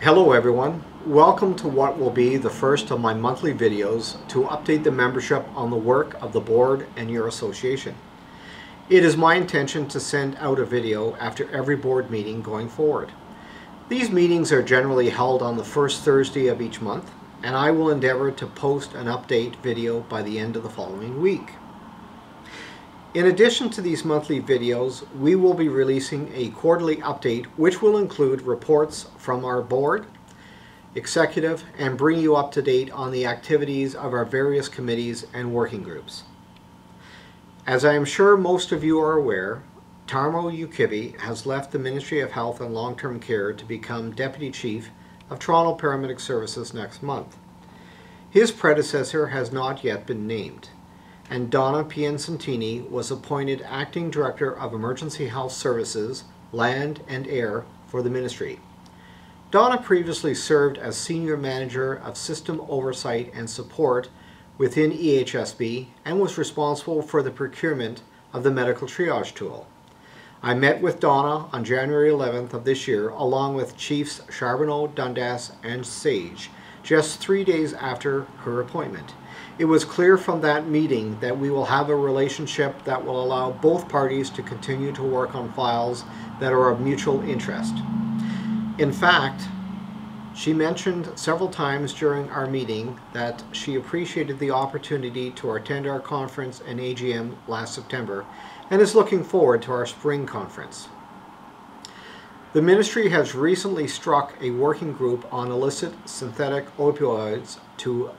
Hello everyone, welcome to what will be the first of my monthly videos to update the membership on the work of the board and your association. It is my intention to send out a video after every board meeting going forward. These meetings are generally held on the first Thursday of each month, and I will endeavor to post an update video by the end of the following week. In addition to these monthly videos, we will be releasing a quarterly update which will include reports from our board, executive, and bring you up to date on the activities of our various committees and working groups. As I am sure most of you are aware, Tarmo Ukivi has left the Ministry of Health and Long-Term Care to become Deputy Chief of Toronto Paramedic Services next month. His predecessor has not yet been named, and Donna Piancentini was appointed Acting Director of Emergency Health Services, Land and Air for the Ministry. Donna previously served as Senior Manager of System Oversight and Support within EHSB and was responsible for the procurement of the medical triage tool. I met with Donna on January 11th of this year along with Chiefs Charbonneau, Dundas and Sage just 3 days after her appointment. It was clear from that meeting that we will have a relationship that will allow both parties to continue to work on files that are of mutual interest. In fact, she mentioned several times during our meeting that she appreciated the opportunity to attend our conference and AGM last September and is looking forward to our spring conference. The Ministry has recently struck a working group on illicit synthetic opioids to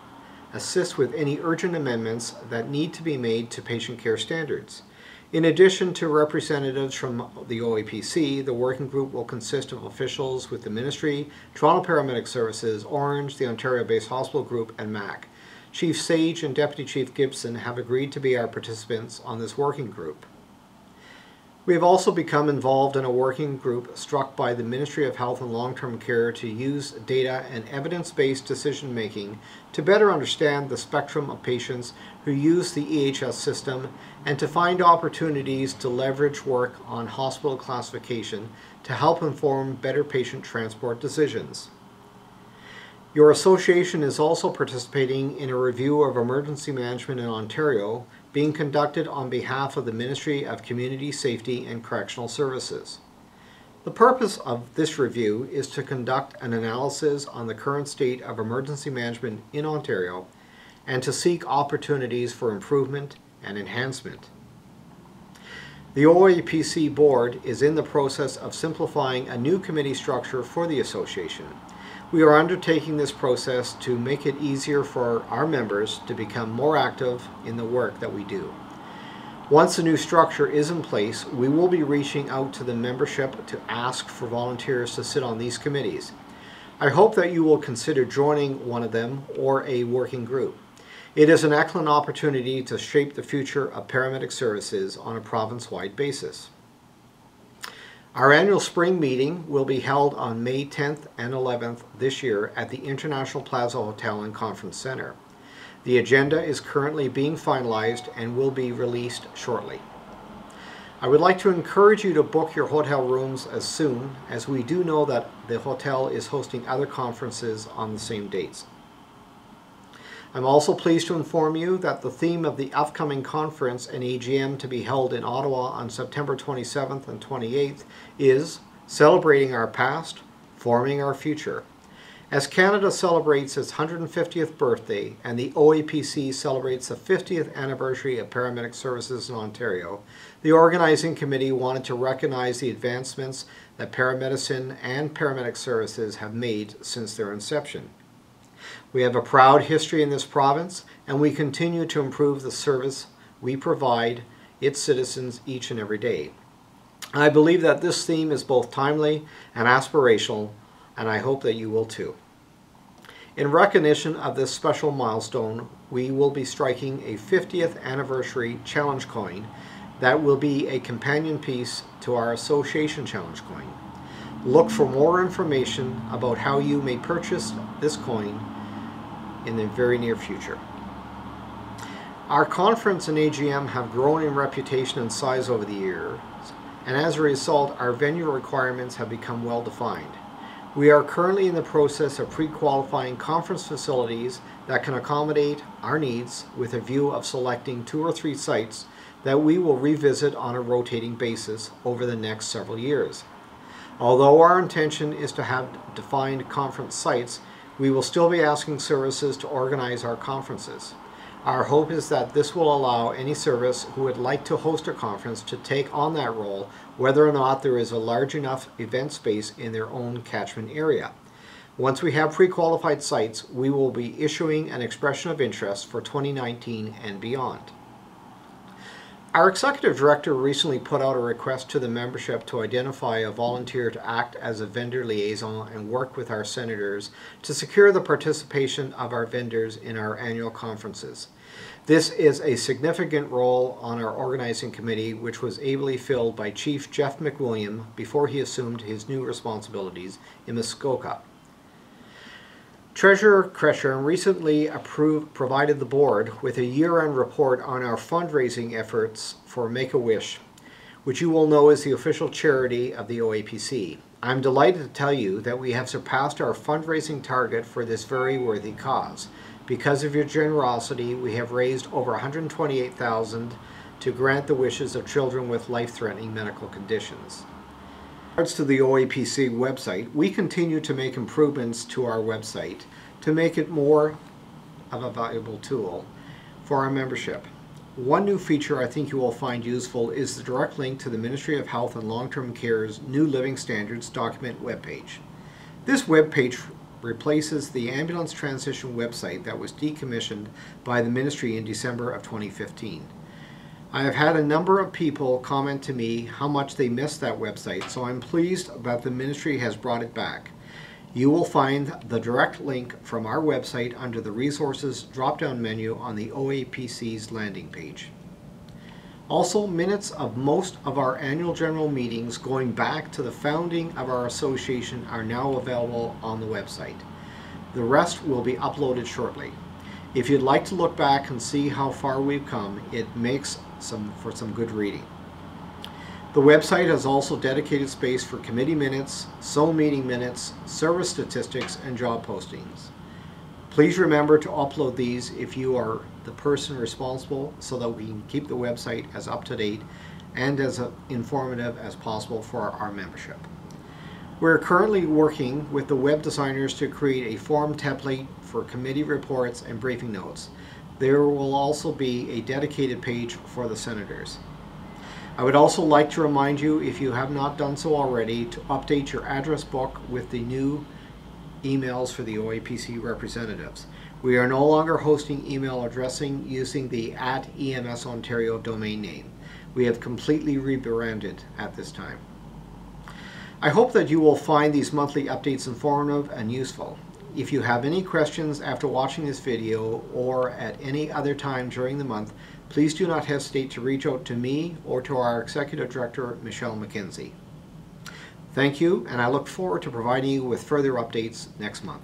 assist with any urgent amendments that need to be made to patient care standards. In addition to representatives from the OAPC, the working group will consist of officials with the Ministry, Toronto Paramedic Services, Orange, the Ontario-based hospital group, and MAC. Chief Sage and Deputy Chief Gibson have agreed to be our participants on this working group. We have also become involved in a working group struck by the Ministry of Health and Long-Term Care to use data and evidence-based decision-making to better understand the spectrum of patients who use the EHS system and to find opportunities to leverage work on hospital classification to help inform better patient transport decisions. Your association is also participating in a review of emergency management in Ontario being conducted on behalf of the Ministry of Community Safety and Correctional Services. The purpose of this review is to conduct an analysis on the current state of emergency management in Ontario and to seek opportunities for improvement and enhancement. The OAPC board is in the process of simplifying a new committee structure for the association. We are undertaking this process to make it easier for our members to become more active in the work that we do. Once the new structure is in place, we will be reaching out to the membership to ask for volunteers to sit on these committees. I hope that you will consider joining one of them or a working group. It is an excellent opportunity to shape the future of paramedic services on a province-wide basis. Our annual spring meeting will be held on May 10th and 11th this year at the International Plaza Hotel and Conference Center. The agenda is currently being finalized and will be released shortly. I would like to encourage you to book your hotel rooms as soon as we do know that the hotel is hosting other conferences on the same dates. I'm also pleased to inform you that the theme of the upcoming conference and AGM to be held in Ottawa on September 27th and 28th is Celebrating Our Past, Forming Our Future. As Canada celebrates its 150th birthday and the OAPC celebrates the 50th anniversary of paramedic services in Ontario, the organizing committee wanted to recognize the advancements that paramedicine and paramedic services have made since their inception. We have a proud history in this province, and we continue to improve the service we provide its citizens each and every day. I believe that this theme is both timely and aspirational, and I hope that you will too. In recognition of this special milestone, we will be striking a 50th anniversary challenge coin that will be a companion piece to our association challenge coin. Look for more information about how you may purchase this coin in the very near future. Our conference and AGM have grown in reputation and size over the years, and as a result, our venue requirements have become well defined. We are currently in the process of pre-qualifying conference facilities that can accommodate our needs with a view of selecting 2 or 3 sites that we will revisit on a rotating basis over the next several years. Although our intention is to have defined conference sites, we will still be asking services to organize our conferences. Our hope is that this will allow any service who would like to host a conference to take on that role, whether or not there is a large enough event space in their own catchment area. Once we have pre-qualified sites, we will be issuing an expression of interest for 2019 and beyond. Our executive director recently put out a request to the membership to identify a volunteer to act as a vendor liaison and work with our senators to secure the participation of our vendors in our annual conferences. This is a significant role on our organizing committee, which was ably filled by Chief Jeff McWilliam before he assumed his new responsibilities in Muskoka. Treasurer Kresher recently provided the board with a year-end report on our fundraising efforts for MakeAWish, which you will know is the official charity of the OAPC. I'm delighted to tell you that we have surpassed our fundraising target for this very worthy cause. Because of your generosity, we have raised over $128,000 to grant the wishes of children with life-threatening medical conditions. In regards to the OAPC website, we continue to make improvements to our website to make it more of a valuable tool for our membership. One new feature I think you will find useful is the direct link to the Ministry of Health and Long-Term Care's New Living Standards document webpage. This webpage replaces the ambulance transition website that was decommissioned by the Ministry in December of 2015. I have had a number of people comment to me how much they missed that website, so I'm pleased that the Ministry has brought it back. You will find the direct link from our website under the Resources drop-down menu on the OAPC's landing page. Also, minutes of most of our annual general meetings going back to the founding of our association are now available on the website. The rest will be uploaded shortly. If you'd like to look back and see how far we've come, it makes for some good reading. The website has also dedicated space for committee minutes, SO meeting minutes, service statistics, and job postings. Please remember to upload these if you are the person responsible so that we can keep the website as up-to-date and as informative as possible for our membership. We're currently working with the web designers to create a form template for committee reports and briefing notes. There will also be a dedicated page for the senators. I would also like to remind you, if you have not done so already, to update your address book with the new emails for the OAPC representatives. We are no longer hosting email addressing using the @EMSOntario domain name. We have completely rebranded at this time. I hope that you will find these monthly updates informative and useful. If you have any questions after watching this video or at any other time during the month, please do not hesitate to reach out to me or to our Executive Director, Michelle McKenzie. Thank you, and I look forward to providing you with further updates next month.